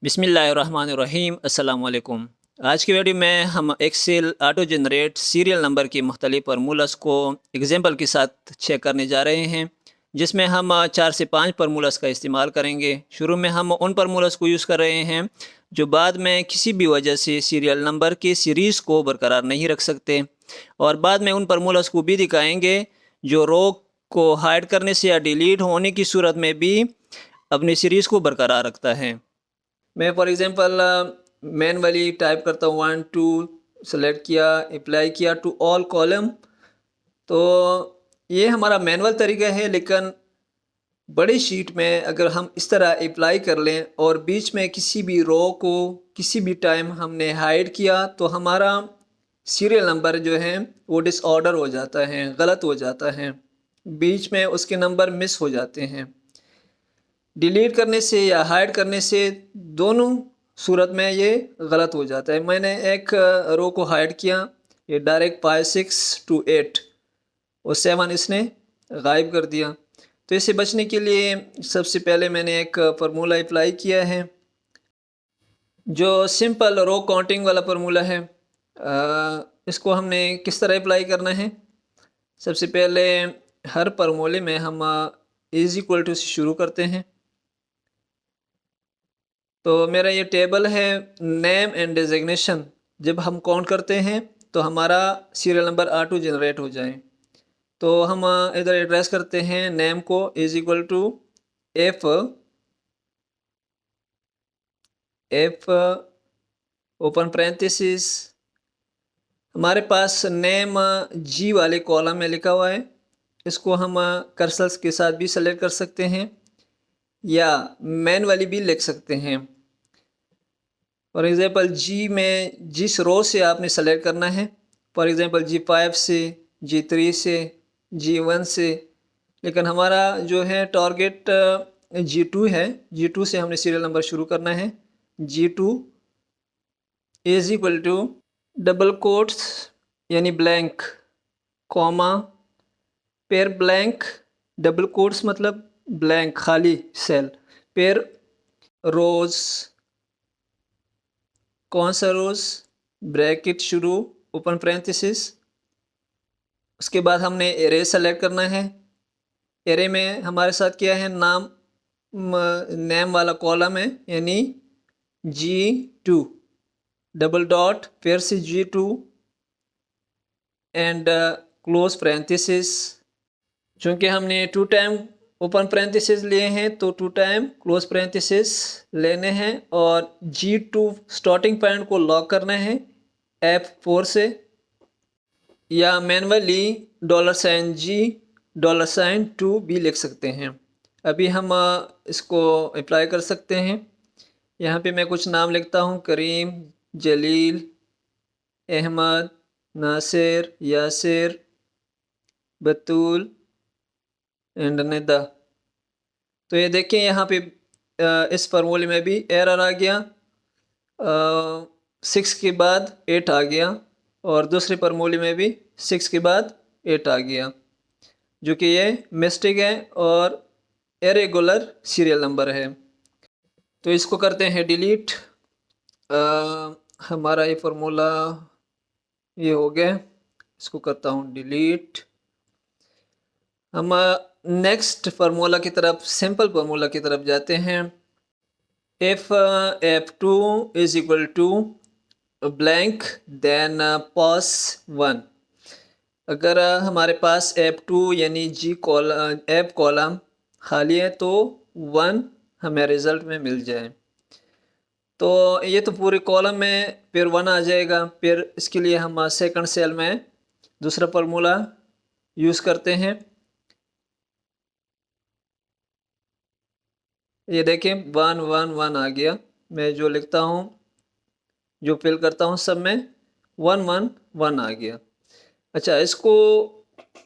बिस्मिल्लाहिर्रहमानिर्रहीम अस्सलाम वालेकुम। आज की वीडियो में हम Excel auto generate serial number की मुख्तलिफ फार्मूलास को एग्जाम्पल के साथ चेक करने जा रहे हैं, जिसमें हम 4 से 5 फार्मूलास का इस्तेमाल करेंगे। शुरू में हम उन फार्मूलास को यूज़ कर रहे हैं जो बाद में किसी भी वजह से सीरियल नंबर की सीरीज़ को बरकरार नहीं रख सकते, और बाद में उन फार्मूलास को भी दिखाएंगे जो रो को हाइड करने से या डिलीट होने की सूरत में भी अपनी सीरीज़ को बरकरार रखता है। मैं फॉर एग्जांपल मैनुअली टाइप करता हूँ 1 2, सेलेक्ट किया, अप्लाई किया टू ऑल कॉलम। तो ये हमारा मैनुअल तरीका है, लेकिन बड़ी शीट में अगर हम इस तरह अप्लाई कर लें और बीच में किसी भी रो को किसी भी टाइम हमने हाइड किया तो हमारा सीरियल नंबर जो है वो डिसऑर्डर हो जाता है, गलत हो जाता है, बीच में उसके नंबर मिस हो जाते हैं। डिलीट करने से या हाइड करने से दोनों सूरत में ये गलत हो जाता है। मैंने एक रो को हाइड किया, ये डायरेक्ट पाई 6 to 8 और 7 इसने गायब कर दिया। तो इससे बचने के लिए सबसे पहले मैंने एक फार्मूला अप्लाई किया है जो सिंपल रो काउंटिंग वाला फार्मूला है। इसको हमने किस तरह अप्लाई करना है, सबसे पहले हर फार्मूले में हम इज इक्वल टू से शुरू करते हैं। तो मेरा ये टेबल है नेम एंड डेजिग्नेशन। जब हम काउंट करते हैं तो हमारा सीरियल नंबर R2 जनरेट हो जाए। तो हम इधर एड्रेस करते हैं नेम को is equal to F open parenthesis. हमारे पास नेम जी वाले कॉलम में लिखा हुआ है, इसको हम कर्सर्स के साथ भी सेलेक्ट कर सकते हैं या मैनुअली भी लिख सकते हैं। फॉर एग्ज़ाम्पल जी में जिस रो से आपने सेलेक्ट करना है, फॉर एग्ज़ाम्पल G5 से, G3 से, G1 से, लेकिन हमारा जो है टारगेट G2 है। G2 से हमने सीरियल नंबर शुरू करना है। G2 is equal to double quotes यानी blank, comma, per blank, double quotes मतलब ब्लैंक खाली सेल, पेर रोज़, कौन सा रोज़, ब्रैकेट शुरू, ओपन पैरेंथेसिस। उसके बाद हमने एरे सेलेक्ट करना है। एरे में हमारे साथ क्या है, नाम नेम वाला कॉलम है, यानी G2, डबल डॉट, फिर से G2 एंड क्लोज पैरेंथेसिस। चूँकि हमने 2 टाइम ओपन पैरेंथेसिस लिए हैं तो 2 टाइम क्लोज पैरेंथेसिस लेने हैं, और G2 स्टार्टिंग पॉइंट को लॉक करना है F4 से, या मैनुअली $G$2 भी लिख सकते हैं। अभी हम इसको अप्लाई कर सकते हैं। यहाँ पे मैं कुछ नाम लिखता हूँ, करीम, जलील, अहमद, नासिर, यासिर, बतूल एंड निदा। तो ये देखें यहाँ पे इस फार्मूले में भी एरर आ गया, 6 के बाद 8 आ गया, और दूसरे फार्मूले में भी 6 के बाद 8 आ गया, जो कि ये मिस्टेक है और इरेगुलर सीरियल नंबर है। तो इसको करते हैं डिलीट। हमारा ये फार्मूला ये हो गया, इसको करता हूँ डिलीट। हम नेक्स्ट फार्मूला की तरफ, सिंपल फार्मूला की तरफ जाते हैं। If F2 is equal to blank then pass 1। अगर हमारे पास F2 यानी F कॉलम खाली है तो 1 हमें रिज़ल्ट में मिल जाए। तो ये तो पूरे कॉलम में फिर 1 आ जाएगा। फिर इसके लिए हम सेकंड सेल में दूसरा फार्मूला यूज़ करते हैं। ये देखें 1 1 1 आ गया। मैं जो लिखता हूँ, जो फिल करता हूँ, सब में 1 1 1 आ गया। अच्छा, इसको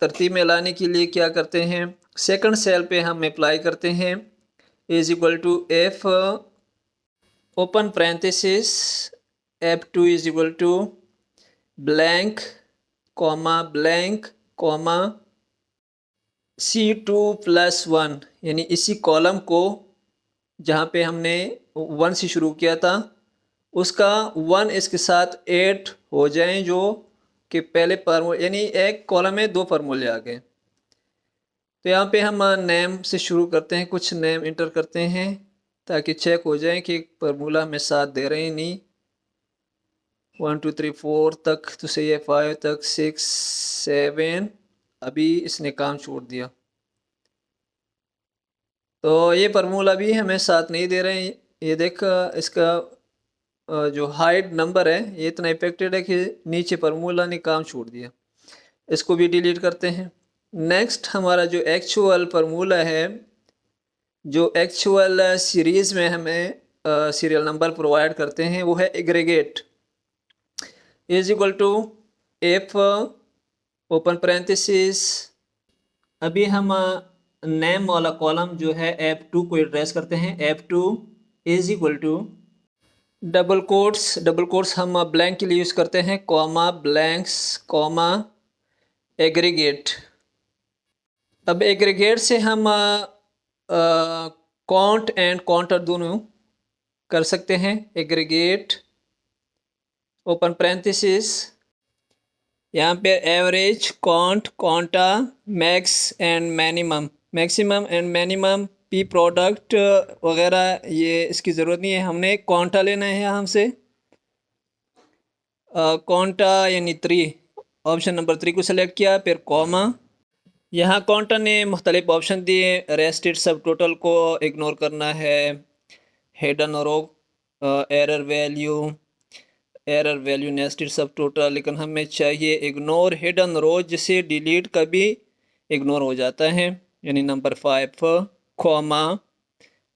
तरतीब में लाने के लिए क्या करते हैं, सेकंड सेल पे हम अप्लाई करते हैं is equal to F open parenthesis F2 is equal to blank comma C2 + 1, यानी इसी कॉलम को जहाँ पे हमने 1 से शुरू किया था उसका 1 इसके साथ ऐड हो जाएं, जो कि पहले फार्मूले यानी एक कॉलम में 2 फार्मूले आ गए। तो यहाँ पे हम नेम से शुरू करते हैं, कुछ नेम इंटर करते हैं ताकि चेक हो जाए कि फार्मूला हमें साथ दे रहे हैं नहीं। 1 2 3 4 तक तो सही है, 5 तक, 6 7, अभी इसने काम छोड़ दिया। तो ये फार्मूला भी हमें साथ नहीं दे रहे हैं। ये देख इसका जो हाइड नंबर है ये इतना इफेक्टेड है कि नीचे फार्मूला ने काम छोड़ दिया। इसको भी डिलीट करते हैं। नेक्स्ट हमारा जो एक्चुअल फार्मूला है, जो एक्चुअल सीरीज़ में हमें सीरियल नंबर प्रोवाइड करते हैं, वो है aggregate is equal to F open parenthesis. अभी हम नेम वाला कॉलम जो है F2 को एड्रेस करते हैं। F2 is equal to double quotes हम ब्लैंक के लिए यूज़ करते हैं, कॉमा ब्लैंक्स कॉमा एग्रीगेट। अब एग्रीगेट से हम काउंट एंड काउंटर दोनों कर सकते हैं। एग्रीगेट ओपन पैरेंथेसिस, यहाँ पे average count counta max and minimum, maximum and minimum P product वगैरह ये इसकी ज़रूरत नहीं है, हमने काउंटा लेना है यहाँ से। काउंटा यानी 3, ऑप्शन नंबर 3 को सेलेक्ट किया, फिर कॉमा। यहाँ काउंटा ने मुख्तलिफ ऑप्शन दिए, रेस्टेड सब टोटल को इग्नोर करना है, हिडन रो एरर वैल्यू नेस्टेड सब टोटल, लेकिन हमें चाहिए इग्नोर हिडन रो, जिसे डिलीट कभी इग्नोर हो जाता है, यानी नंबर 5 कॉमा।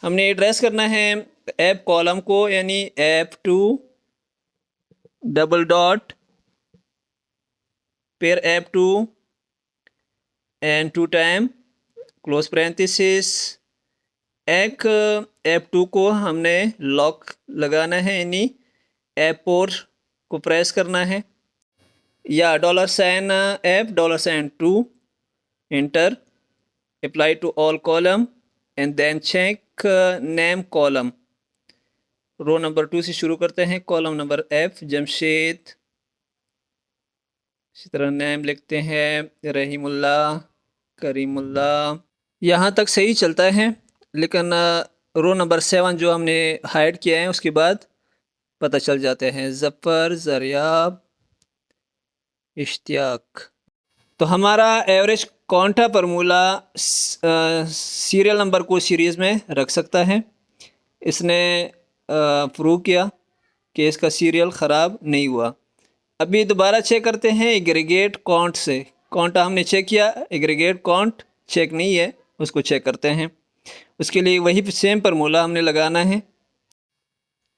हमने एड्रेस करना है ऐप कॉलम को, यानी F2 डबल डॉट फिर F2 and 2 time close parenthesis. एक F2 को हमने लॉक लगाना है, यानी F4 को प्रेस करना है, या $F$2 enter, apply to all column and then check name column. Row number 2 से शुरू करते हैं, कॉलम नंबर F जमशेद, इसी तरह नेम लिखते हैं रहीमुल्ला, करीमुल्ला, यहाँ तक सही चलता है। लेकिन रो नंबर 7 जो हमने हाइड किया है उसके बाद पता चल जाते हैं ज़फ़र, ज़रियाब, इश्तियाक। तो हमारा एवरेज काउंटा फार्मूला सीरियल नंबर को सीरीज़ में रख सकता है। इसने प्रूव किया कि इसका सीरियल ख़राब नहीं हुआ। अभी दोबारा चेक करते हैं एग्रीगेट काउंट से। काउंटा हमने चेक किया, एग्रीगेट काउंट चेक नहीं है, उसको चेक करते हैं। उसके लिए वही सेम फार्मूला हमने लगाना है,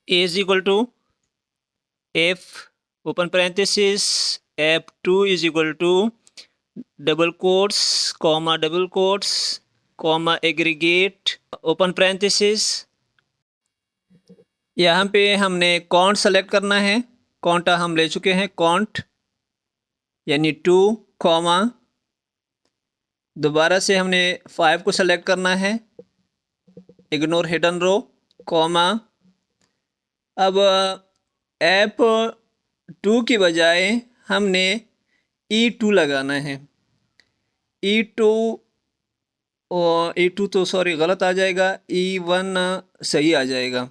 A is equal to F open parenthesis F2 is equal to double quotes comma aggregate open parenthesis. यहाँ पे हमने काउंट सेलेक्ट करना है, काउंटा हम ले चुके हैं, काउंट यानी 2 कॉमा, दोबारा से हमने 5 को सेलेक्ट करना है, इग्नोर हिडन रो, कॉमा। अब F2 की बजाय हमने E2 लगाना है। E2 तो सॉरी गलत आ जाएगा, E1 सही आ जाएगा।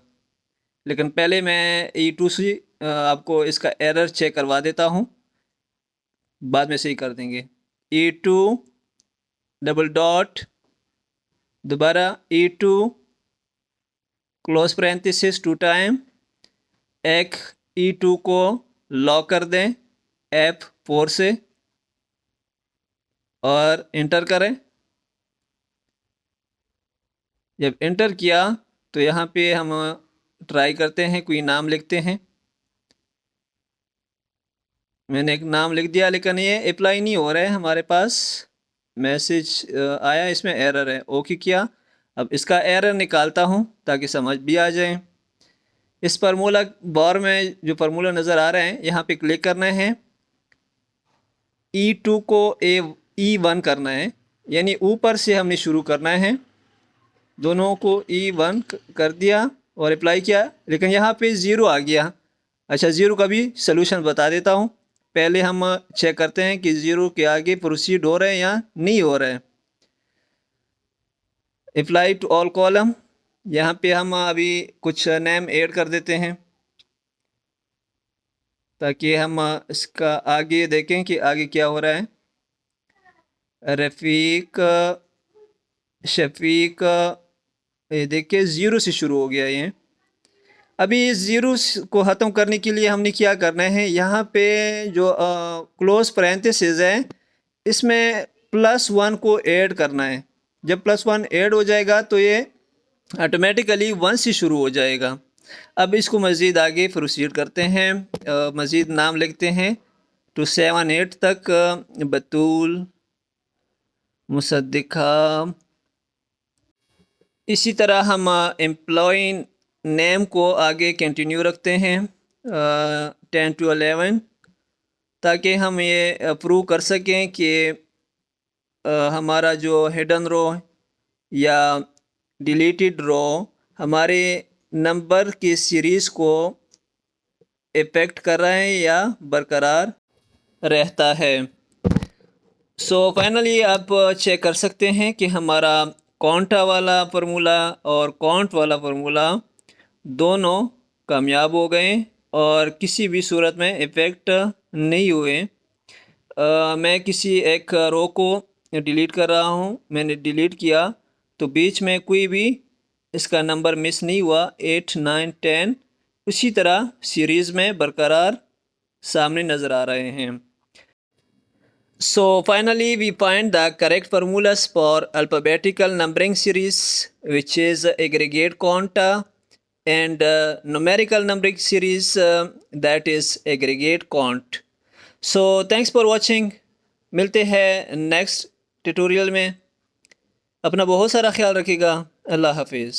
लेकिन पहले मैं E2 से आपको इसका एरर चेक करवा देता हूँ, बाद में सही कर देंगे। E2 डबल डॉट, दोबारा E2 क्लोज पैरेंथेसिस 2 टाइम, एक E2 को लॉक कर दें F4 से और इंटर करें। जब इंटर किया तो यहाँ पे हम ट्राई करते हैं, कोई नाम लिखते हैं। मैंने एक नाम लिख दिया, लेकिन ये अप्लाई नहीं हो रहा है, हमारे पास मैसेज आया, इसमें एरर है। ओके किया, अब इसका एरर निकालता हूँ ताकि समझ भी आ जाए। इस फार्मूला बार में जो फार्मूला नज़र आ रहे हैं, यहाँ पे क्लिक करना है, E2 को E1 करना है, यानी ऊपर से हमने शुरू करना है, दोनों को E1 कर दिया और अप्लाई किया, लेकिन यहाँ पे ज़ीरो आ गया। अच्छा, ज़ीरो का भी सलूशन बता देता हूँ। पहले हम चेक करते हैं कि ज़ीरो के आगे प्रोसीड हो रहे हैं या नहीं हो रहे हैं। अप्लाई टू ऑल कॉलम, यहाँ पे हम अभी कुछ नेम ऐड कर देते हैं ताकि हम इसका आगे देखें कि आगे क्या हो रहा है। रफ़ीक, शफ़ीक, ये देखिए ज़ीरो से शुरू हो गया ये। अभी इस ज़ीरो को ख़त्म करने के लिए हमने क्या करना है, यहाँ पे जो क्लोज पैरेंथेसिस है इसमें +1 को ऐड करना है। जब +1 ऐड हो जाएगा तो ये ऑटोमेटिकली 1 से शुरू हो जाएगा। अब इसको मज़ीद आगे प्रोसीड करते हैं, मज़ीद नाम लिखते हैं टू 7 8 तक। बतूल, मुसद्दिक़ा, इसी तरह हम एम्प्लॉय नेम को आगे कंटिन्यू रखते हैं 10 to 11, ताकि हम ये प्रूव कर सकें कि हमारा जो हिडन रो या डिलीटेड रो हमारे नंबर की सीरीज़ को इफ़ेक्ट कर रहा है या बरकरार रहता है। सो फाइनली आप चेक कर सकते हैं कि हमारा कॉन्टा वाला फार्मूला और कॉन्ट वाला फार्मूला दोनों कामयाब हो गए और किसी भी सूरत में इफ़ेक्ट नहीं हुए। मैं किसी एक रो को डिलीट कर रहा हूँ, मैंने डिलीट किया तो बीच में कोई भी इसका नंबर मिस नहीं हुआ। 8 9 10 उसी तरह सीरीज़ में बरकरार सामने नज़र आ रहे हैं। So finally we find the correct formulas for alphabetical numbering series, which is aggregate quanta, and numerical numbering series, that is aggregate quant. So thanks for watching. मिलते हैं नेक्स्ट ट्यूटोरियल में। अपना बहुत सारा ख्याल रखिएगा। अल्लाह हाफिज़।